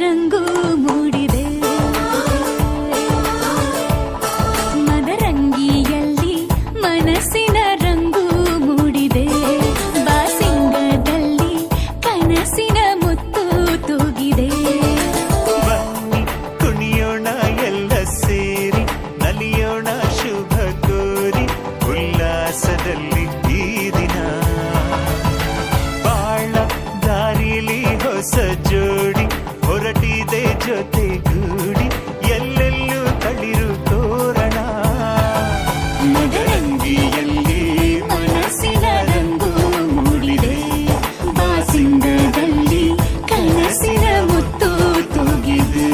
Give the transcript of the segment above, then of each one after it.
ರಂಗು ಮೂಡಿದೆ ಮದರಂಗಿಯಲ್ಲಿ ಮನಸ್ಸಿನ ರಂಗು ಮೂಡಿದೆ ಬಾಸಿಂಗದಲ್ಲಿ ಕನಸಿನ ಮುತ್ತು ತೂಗಿದೆ ಬನ್ನಿ ಕುಣಿಯೋಣ ಎಲ್ಲ ಸೇರಿ ನಲಿಯೋಣ ಶುಭ ಕೋರಿ ಉಲ್ಲಾಸದಲ್ಲಿ ಈ ದಿನ ಬಾಳ ದಾರಿಲಿ ಹೊಸ ಜೋಡಿ ಹೊರಟಿದೆ ಜೊತೆಗೂಡಿ ಎಲ್ಲೆಲ್ಲೂ ತಳಿರು ತೋರಣ ಮದರಂಗಿಯಲ್ಲಿ ಮನಸ್ಸಿನ ರಂಗು ಮೂಡಿದೆ ಬಾಸಿಂಗದಲ್ಲಿ ಕನಸಿನ ಮುತ್ತು ತೂಗಿದೆ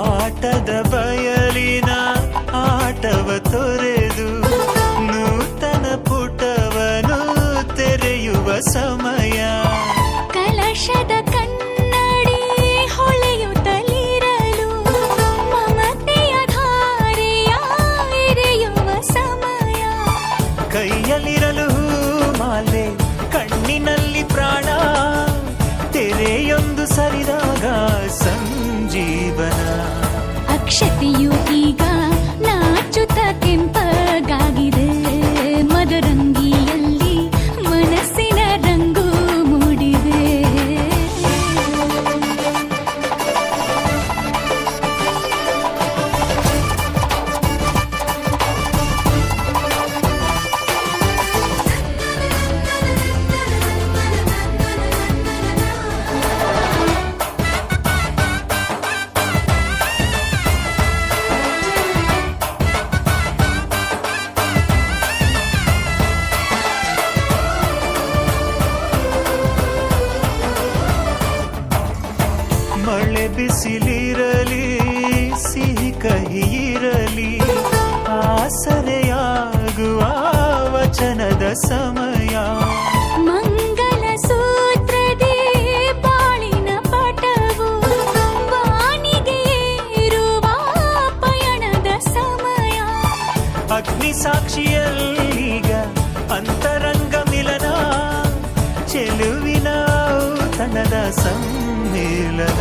ಆಟದ ಬಯಲಿನ ಆಟವ ತೊರೆದು ನೂತನ ಪುಟವನು ತೆರೆಯುವ ಸಮಯ ಕಲಶದ ಕನ್ನಡಿ ಹೊಳೆಯುತ್ತಲಿರಲು ಮಮತೆಯ ಧಾರೆಯ ಎರೆಯುವ ಸಮಯ ಕೈಯಲ್ಲಿರಲು ಮಾಲೆ ಕಣ್ಣಿನಲ್ಲಿ ಪ್ರಾಣ ತೆರೆಯೊಂದು ಸರಿದಾಗ ಸಂಜೀವನ ಅಕ್ಷತೆಯು ಈಗ ನಾಚುತ್ತ ಕೆಂಪಗಾಗಿದೆ ಮದರಂಗಿಯಲ್ಲಿ ಮನಸ್ಸಿನ ರಂಗು ಮೂಡಿದೆ ಮಳೆ ಬಿಸಿಲಿರಲಿ ಸಿಹಿ ಕಹಿ ಇರಲಿ ಆಸರೆಯಾಗುವ ವಚನದ ಸಮಯ ಮಂಗಲ ಸೂತ್ರದೇ ಬಾಳಿನ ಪಟವು ವಾನಿಗೆ ಏರುವ ಪಯಣದ ಸಮಯ ಅಗ್ನಿ ಸಾಕ್ಷಿಯಲ್ಲೀಗ ಅಂತರಂಗ ಮಿಲನ ಚೆಲುವಿನ ತನದ ಸಮ್ಮೇಳನ